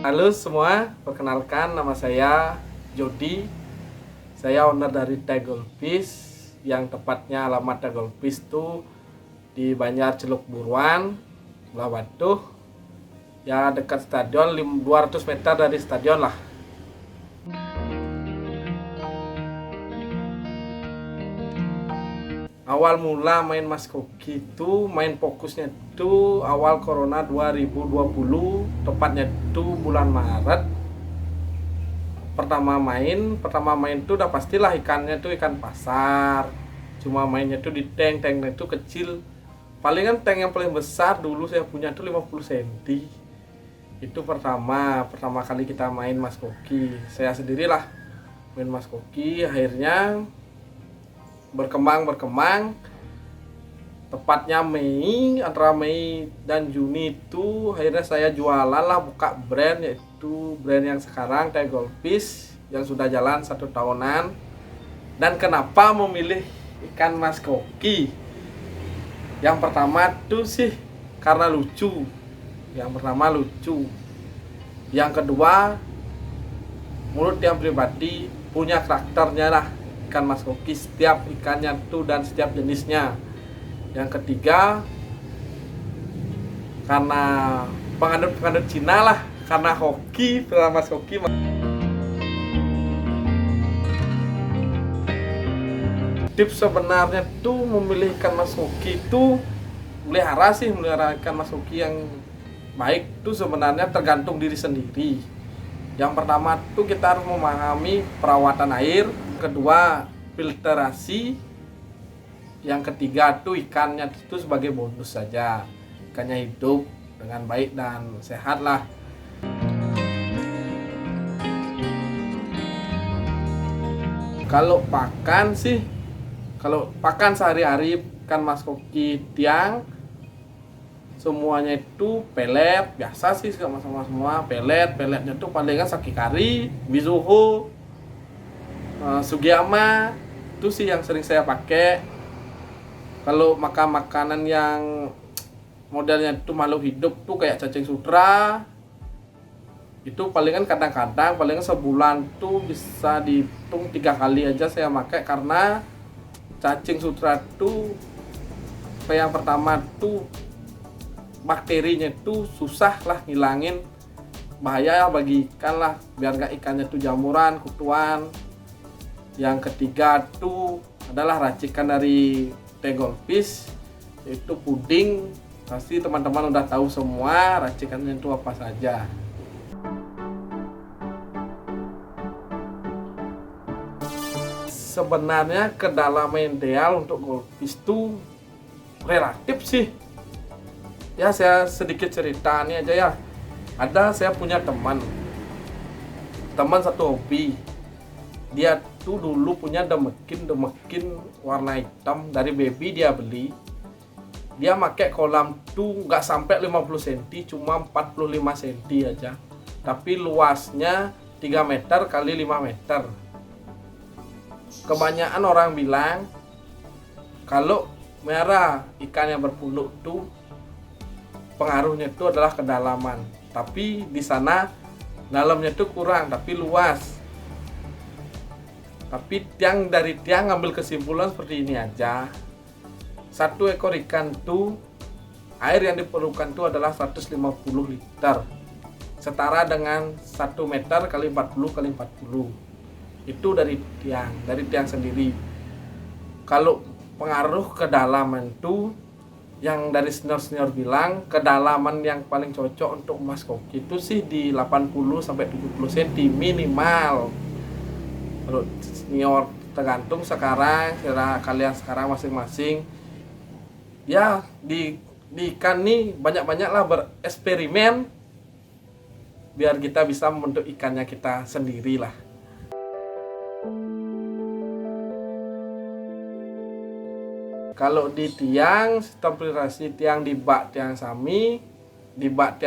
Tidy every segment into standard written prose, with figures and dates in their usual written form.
Halo semua, perkenalkan nama saya Jody. Saya owner dari Tegol Fish, yang tepatnya alamat Tegol Fish itu di Banjar Celuk Buruan, Belah Batu. Ya dekat stadion, 200 meter dari stadion lah. Awal mula main Mas Koki itu, main fokusnya itu awal Corona 2020, tepatnya itu bulan Maret. Pertama main itu udah pastilah ikannya itu ikan pasar. Cuma mainnya itu di tanknya itu kecil. Palingan tank yang paling besar dulu saya punya itu 50 cm. Itu pertama kali kita main Mas Koki. Saya sendirilah main Mas Koki, akhirnya berkembang. Tepatnya antara Mei dan Juni itu akhirnya saya jualan lah, buka brand, yaitu brand yang sekarang Tegol Fish, yang sudah jalan 1 tahunan. Dan kenapa memilih ikan Mas Koki? Yang pertama tuh sih karena lucu. Yang kedua, menurut yang pribadi punya karakternya lah ikan Mas Koki, setiap ikannya tuh dan setiap jenisnya. Yang ketiga, karena penganut Cina lah, karena hoki, Mas Koki. Tips sebenarnya tuh memilih ikan Mas Koki itu melihara ikan Mas Koki yang baik tuh sebenarnya tergantung diri sendiri. Yang pertama tuh kita harus memahami perawatan air, kedua filtrasi, yang ketiga tuh ikannya itu sebagai bonus saja, ikannya hidup dengan baik dan sehat lah. Kalau pakan sehari-hari ikan Mas Koki tiang semuanya itu pelet biasa sih, sama semua peletnya tuh palingan Sakikari, Mizuho, Sugiyama, itu sih yang sering saya pakai. Kalau makanan yang modelnya itu makhluk hidup tuh kayak cacing sutra, itu palingan kadang-kadang palingan sebulan tuh bisa dihitung 3 kali aja saya pakai, karena cacing sutra tuh yang pertama tuh bakterinya itu susah lah ngilangin, bahaya bagi ikan lah, biar gak ikannya tuh jamuran, kutuan. Yang ketiga tuh adalah racikan dari Tegol Fish, yaitu puding. Pasti teman-teman udah tahu semua racikannya itu apa saja. Sebenarnya kedalaman ideal untuk goldfish itu relatif sih. Ya saya sedikit cerita ini aja ya. Saya punya teman satu hobi. Dia tuh dulu punya demekin warna hitam, dari baby dia beli. Dia pakai kolam tuh nggak sampai 50 cm, cuma 45 cm aja. Tapi luasnya 3 meter kali 5 meter. Kebanyakan orang bilang kalau merah ikan yang berpunduk tuh pengaruhnya itu adalah kedalaman, tapi di sana dalamnya itu kurang tapi luas. Tapi dari tiang ngambil kesimpulan seperti ini aja. 1 ekor ikan tuh air yang diperlukan itu adalah 150 liter, setara dengan 1 meter kali 40 kali 40. Itu dari tiang sendiri. Kalau pengaruh kedalaman tuh, yang dari senior bilang kedalaman yang paling cocok untuk Mas Koki itu sih di 80 sampai 70 cm minimal. Kalau senior tergantung sekarang kalian sekarang masing-masing. Ya di ikan nih banyak-banyaklah bereksperimen biar kita bisa membentuk ikannya kita sendirilah. Kalau di tiang, stabilisasi tiang di bak tiang Sami, di bak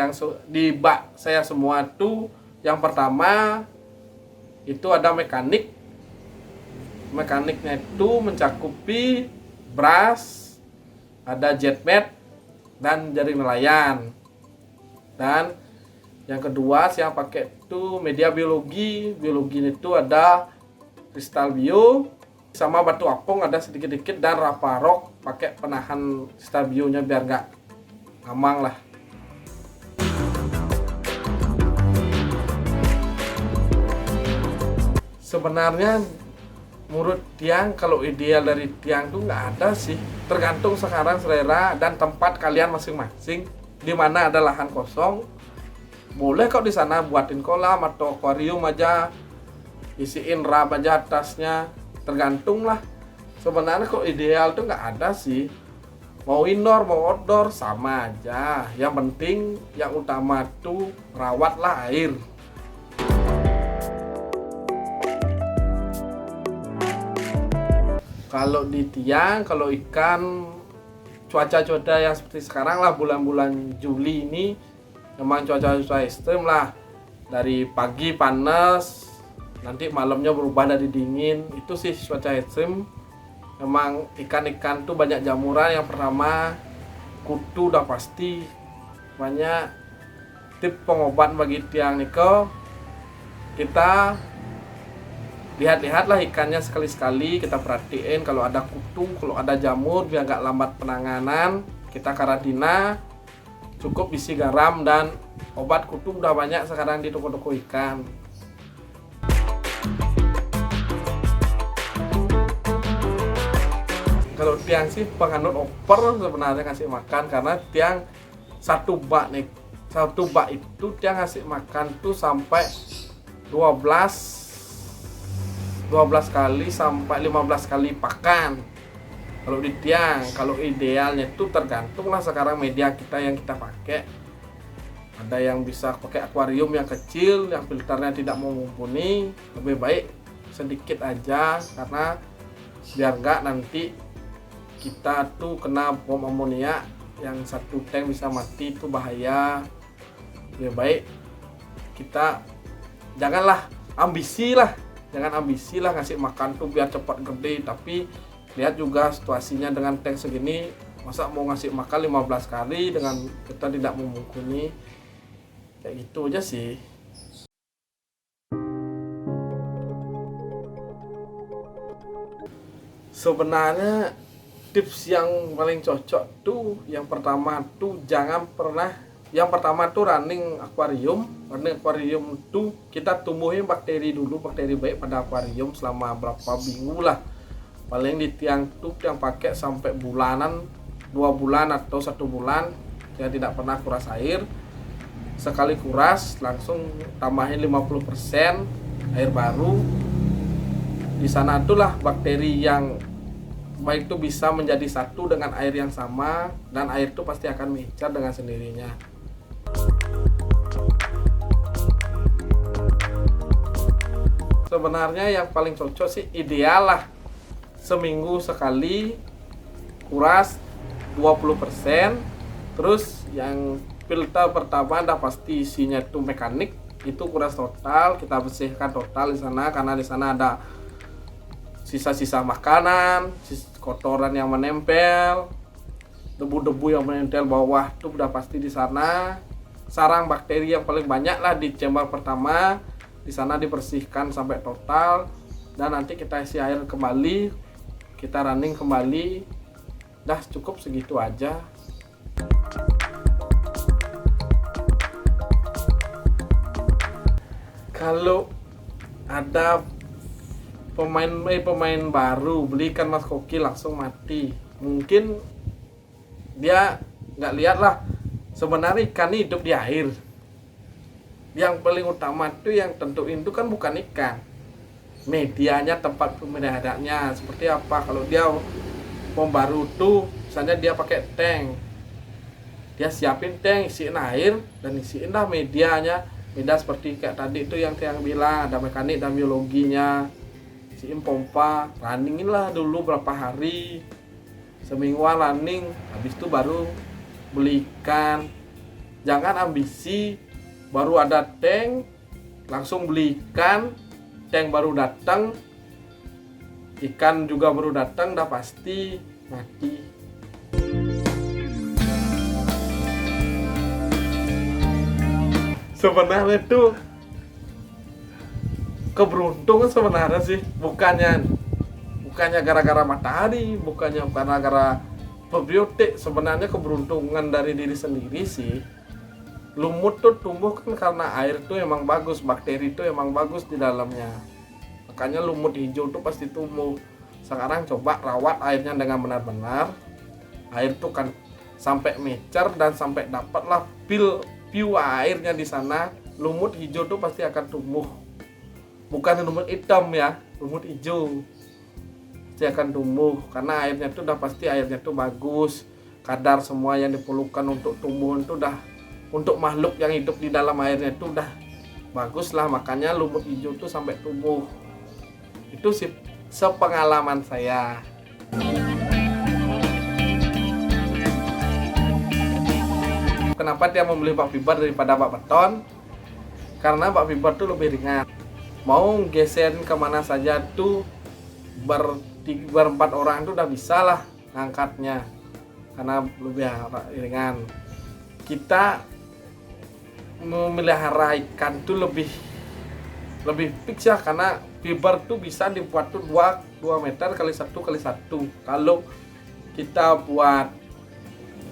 saya semua tuh, yang pertama itu ada mekaniknya itu mencakupi brass, ada jet mat dan jaring nelayan. Dan Yang kedua saya pakai itu media biologi. Biologi itu ada kristal bio sama batu apung ada sedikit-sedikit, dan raparok pakai penahan kristal bionya biar nggak ngambang lah. Sebenarnya menurut Tiang, kalau ideal dari Tiang tuh nggak ada sih, tergantung sekarang selera dan tempat kalian masing-masing. Di mana ada lahan kosong, boleh kok di sana buatin kolam atau akuarium aja, isiin rab aja atasnya, tergantung lah. Sebenarnya kok ideal tuh nggak ada sih, mau indoor mau outdoor sama aja. Yang penting yang utama tuh rawatlah air. Kalau di Tiang, kalau ikan, cuaca-cuaca yang seperti sekarang lah, bulan-bulan Juli ini memang cuaca-cuaca ekstrem lah. Dari pagi panas, nanti malamnya berubah jadi dingin. Itu sih cuaca ekstrem. Memang ikan-ikan tuh banyak jamuran. Yang pertama, kutu udah pasti. Banyak tip pengobat bagi Tiang Niko. Kita lihat-lihatlah ikannya sekali-sekali, kita perhatiin kalau ada kutu, kalau ada jamur, biar gak lambat penanganan. Kita karantina, cukup isi garam dan obat kutu udah banyak sekarang di toko-toko ikan. Kalau Tiang sih penganut oper sebenarnya kasih makan, karena Tiang satu bak itu Tiang ngasih makan tuh sampai 12 kali sampai 15 kali pakan. Kalau di Tiang, kalau idealnya itu tergantung lah sekarang media kita yang kita pakai. Ada yang bisa pakai akuarium yang kecil, yang filternya tidak mumpuni, lebih baik sedikit aja, karena biar nggak nanti kita tuh kena bom amonia yang satu tank bisa mati, itu bahaya. Lebih baik kita jangan ambisi lah ngasih makan tuh biar cepat gede, tapi lihat juga situasinya dengan tank segini, masa mau ngasih makan 15 kali dengan kita tidak memungkuni, kayak gitu aja sih. Sebenarnya tips yang paling cocok tuh yang pertama tuh yang pertama tuh running akuarium tuh kita tumbuhin bakteri dulu, bakteri baik pada akuarium selama berapa minggu lah. Paling di Tiang tuh yang pakai sampai bulanan, 2 bulan atau 1 bulan. Saya tidak pernah kuras air. Sekali kuras langsung tambahin 50% air baru. Di sana itulah bakteri yang baik itu bisa menjadi satu dengan air yang sama, dan air itu pasti akan mengejar dengan sendirinya. Sebenarnya yang paling cocok sih ideal lah seminggu sekali kuras 20%. Terus yang filter pertama udah pasti isinya itu mekanik, itu kuras total, kita bersihkan total di sana, karena di sana ada sisa-sisa makanan, kotoran yang menempel, debu-debu yang menempel bawah itu udah pasti di sana. Sarang bakteri yang paling banyak lah di chamber pertama, di sana dibersihkan sampai total, dan nanti kita isi air kembali, kita running kembali. Dah cukup segitu aja. Kalau ada pemain baru belikan Mas Koki langsung mati, mungkin dia nggak lihat lah sebenarnya ikan ini hidup di air. Yang paling utama tuh yang tentuin itu kan bukan ikan, medianya, tempat pemeliharaannya seperti apa. Kalau dia pembaru tuh misalnya dia pakai tank, dia siapin tank, isiin air dan isiin lah media seperti kayak tadi itu yang Tiang bilang, ada mekanik dan biologinya. Isiin pompa, runningin lah dulu berapa hari, semingguan running, habis itu baru beli ikan. Jangan ambisi baru ada tank langsung beli ikan, tank baru datang, ikan juga baru datang, dah pasti mati. Sebenarnya itu keberuntungan sebenarnya sih, bukannya gara-gara matahari, bukannya gara-gara probiotik. Sebenarnya keberuntungan dari diri sendiri sih. Lumut tuh tumbuh kan karena air tuh emang bagus, bakteri tuh emang bagus di dalamnya, makanya lumut hijau tuh pasti tumbuh. Sekarang coba rawat airnya dengan benar-benar, air tuh kan sampai mecer dan sampai dapatlah view airnya di sana, lumut hijau tuh pasti akan tumbuh. Bukan lumut hitam ya, lumut hijau pasti akan tumbuh karena airnya tuh udah pasti airnya tuh bagus, kadar semua yang diperlukan untuk tumbuh itu udah, untuk makhluk yang hidup di dalam airnya itu udah bagus lah, makanya lumut hijau tuh sampai tumbuh. Itu sih sepengalaman saya. Kenapa dia memilih bak fiber daripada bak beton? Karena bak fiber tuh lebih ringan, mau geserin kemana saja tuh berempat orang tuh udah bisa lah ngangkatnya karena lebih ringan. Kita memelihara ikan tuh lebih fix ya, karena fiber tuh bisa dibuat tuh 2 meter kali 1 kali 1. Kalau kita buat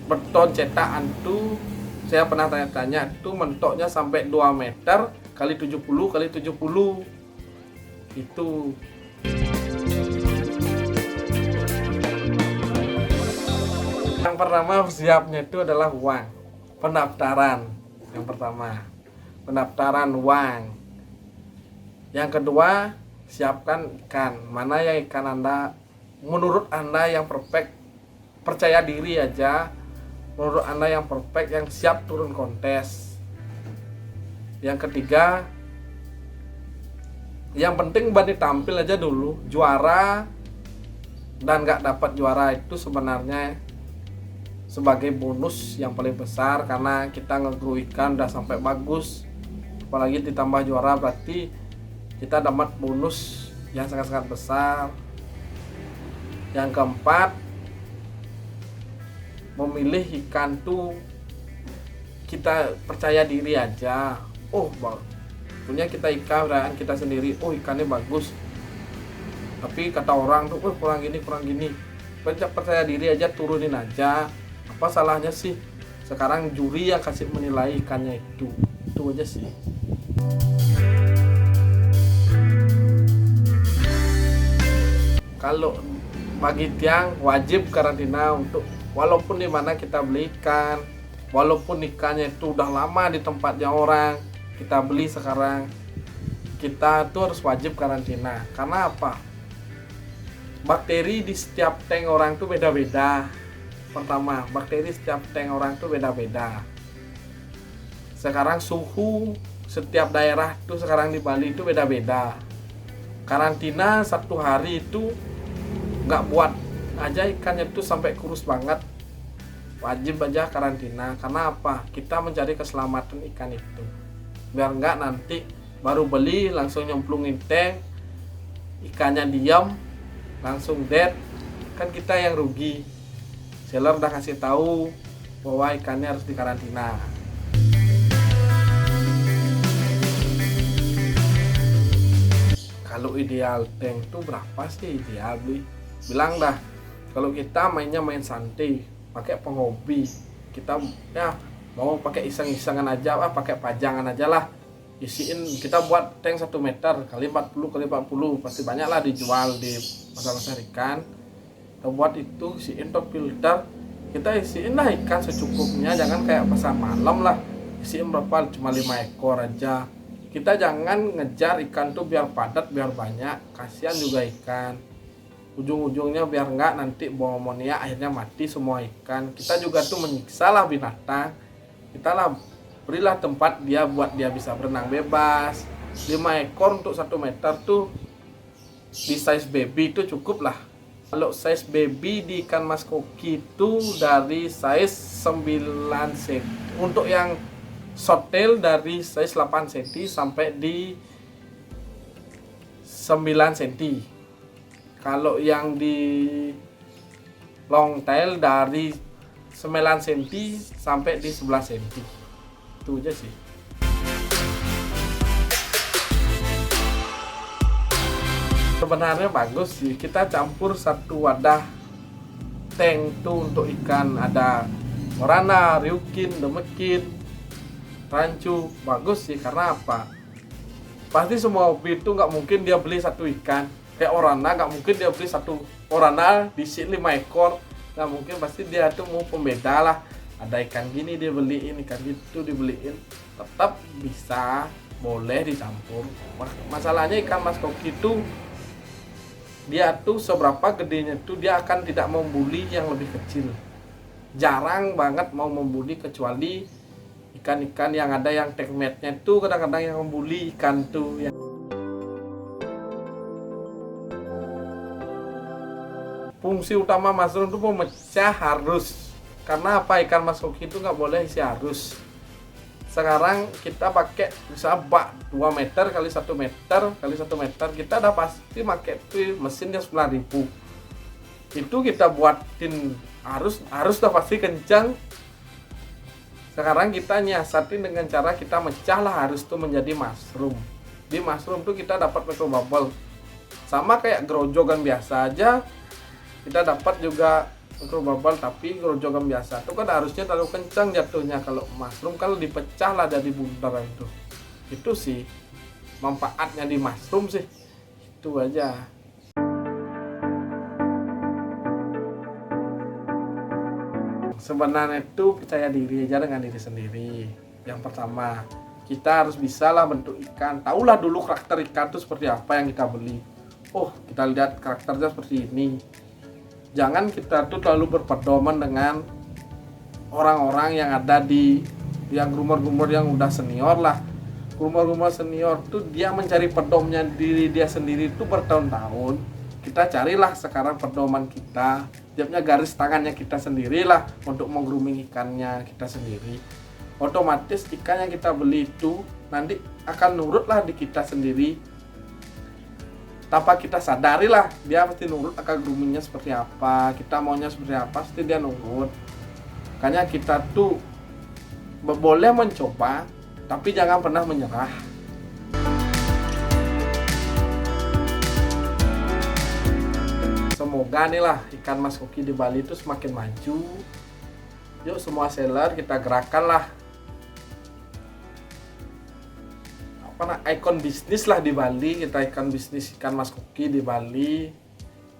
beton cetakan tuh, saya pernah tanya-tanya tuh mentoknya sampai 2 meter kali 70 kali 70 itu. Yang pertama siapnya itu adalah uang, pendaftaran. Yang pertama pendaftaran uang. Yang kedua siapkan ikan, mana yang ikan Anda menurut Anda yang perfect, percaya diri aja, menurut Anda yang perfect, yang siap turun kontes. Yang ketiga, yang penting Bani tampil aja dulu. Juara dan gak dapat juara itu sebenarnya sebagai bonus yang paling besar, karena kita nge-grow ikan udah sampai bagus, apalagi ditambah juara, berarti kita dapat bonus yang sangat-sangat besar. Yang keempat, memilih ikan tuh kita percaya diri aja. Oh, punya kita ikan dan kita sendiri, oh ikannya bagus, tapi kata orang tuh, oh kurang gini. Percaya diri aja, turunin aja. Apa salahnya sih? Sekarang juri yang kasih menilai ikannya itu aja sih. Kalau bagi tiang wajib karantina untuk, walaupun di mana kita beli ikan, walaupun ikannya itu udah lama di tempatnya orang, kita beli sekarang, kita tuh harus wajib karantina. Karena apa? Bakteri di setiap tank orang tuh beda-beda. Pertama, bakteri setiap tank orang tuh beda-beda. Sekarang suhu setiap daerah tuh sekarang di Bali itu beda-beda. Karantina 1 hari itu nggak buat aja ikannya tuh sampai kurus banget. Wajib aja karantina. Karena apa? Kita mencari keselamatan ikan itu. Biar nggak nanti baru beli langsung nyemplungin tank, ikannya diam, langsung dead, kan kita yang rugi. Seller udah kasih tahu bahwa ikannya harus dikarantina. Kalau ideal tank tuh berapa sih ideal beli? Bilang dah, kalau kita mainnya main santai, pakai penghobi, kita ya mau pakai iseng-isengan aja, pakai pajangan aja lah. Isiin, kita buat tank 1 meter kali 40 kali 40, pasti banyak lah dijual di pasar-pasar ikan. Kita buat itu, isiin top filter, kita isiin lah ikan secukupnya, jangan kayak pasar malam lah, isiin berapa, cuma 5 ekor aja. Kita jangan ngejar ikan tuh biar padat, biar banyak, kasihan juga ikan. Ujung-ujungnya biar nggak nanti bau amonia, akhirnya mati semua ikan. Kita juga tuh menyiksa lah binatang. Kita lah berilah tempat dia buat dia bisa berenang bebas. 5 ekor untuk 1 meter tuh di size baby itu cukup lah. Kalau size baby di ikan mas koki itu dari size 9 cm. Untuk yang short tail dari size 8 cm sampai di 9 cm. Kalau yang di long tail dari 9 cm sampai di 11 cm. Itu aja sih. Sebenarnya bagus sih, kita campur satu wadah tank tuh untuk ikan, ada orana, ryukin, demekin, rancu. Bagus sih, karena apa? Pasti semua hobi itu nggak mungkin dia beli satu ikan. Kayak orana nggak mungkin dia beli satu orana diisi 5 ekor, nggak mungkin. Pasti dia tuh mau pembeda lah, ada ikan gini dia beliin, ikan gitu dibeliin. Tetap bisa, boleh dicampur. Masalahnya ikan mas koki itu dia tuh seberapa gedenya tuh dia akan tidak membuli yang lebih kecil. Jarang banget mau membuli, kecuali ikan-ikan yang ada yang tekmetnya tuh kadang-kadang yang membuli ikan tuh yang fungsi utama mushroom itu pemecah arus. Karena apa? Ikan mas koki itu nggak boleh isi arus. Sekarang kita pakai bisa bak 2 meter kali 1 meter kali 1 meter, kita udah pasti pakai tuh mesin yang 9.000. Itu kita buatin arus udah pasti kencang. Sekarang kita nyiasatin dengan cara kita mecah lah arus itu menjadi mushroom. Di mushroom tuh kita dapat microbubble, sama kayak grojogan biasa aja kita dapat juga microbubble, tapi grojogan biasa itu kan harusnya terlalu kencang jatuhnya. Kalau mushroom kalau dipecah lah dari bundaran itu sih manfaatnya di mushroom sih, itu aja. Sebenarnya itu percaya diri aja dengan diri sendiri. Yang pertama, kita harus bisa lah bentuk ikan, tahulah dulu karakter ikan itu seperti apa yang kita beli. Oh, kita lihat karakternya seperti ini. Jangan kita tuh terlalu berpedoman dengan orang-orang yang ada di yang rumor-rumor yang udah senior lah. Rumor-rumor senior tuh dia mencari pedomnya diri dia sendiri tuh bertahun-tahun. Kita carilah sekarang pedoman kita, dia punya garis tangannya kita sendirilah untuk meng-grooming ikannya kita sendiri. Otomatis ikan yang kita beli itu nanti akan nurutlah di kita sendiri. Tanpa kita sadari lah, dia pasti nurut akan groomingnya seperti apa, kita maunya seperti apa, pasti dia nurut. Makanya kita tuh boleh mencoba, tapi jangan pernah menyerah. Semoga nih lah ikan mas koki di Bali itu semakin maju. Yuk semua seller kita gerakkan lah ikon bisnis lah di Bali. Kita ikan bisnis ikan mas koki di Bali.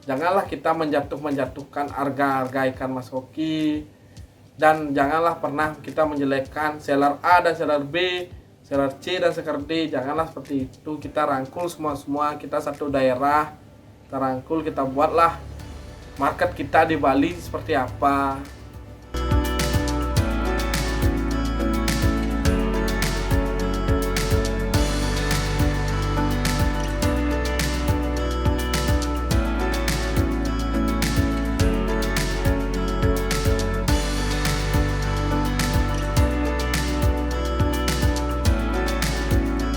Janganlah kita menjatuhkan harga ikan mas koki, dan janganlah pernah kita menjelekkan seller A dan seller B, seller C dan seller D. Janganlah seperti itu. Kita rangkul semua kita satu daerah, kita rangkul, kita buatlah market kita di Bali seperti apa.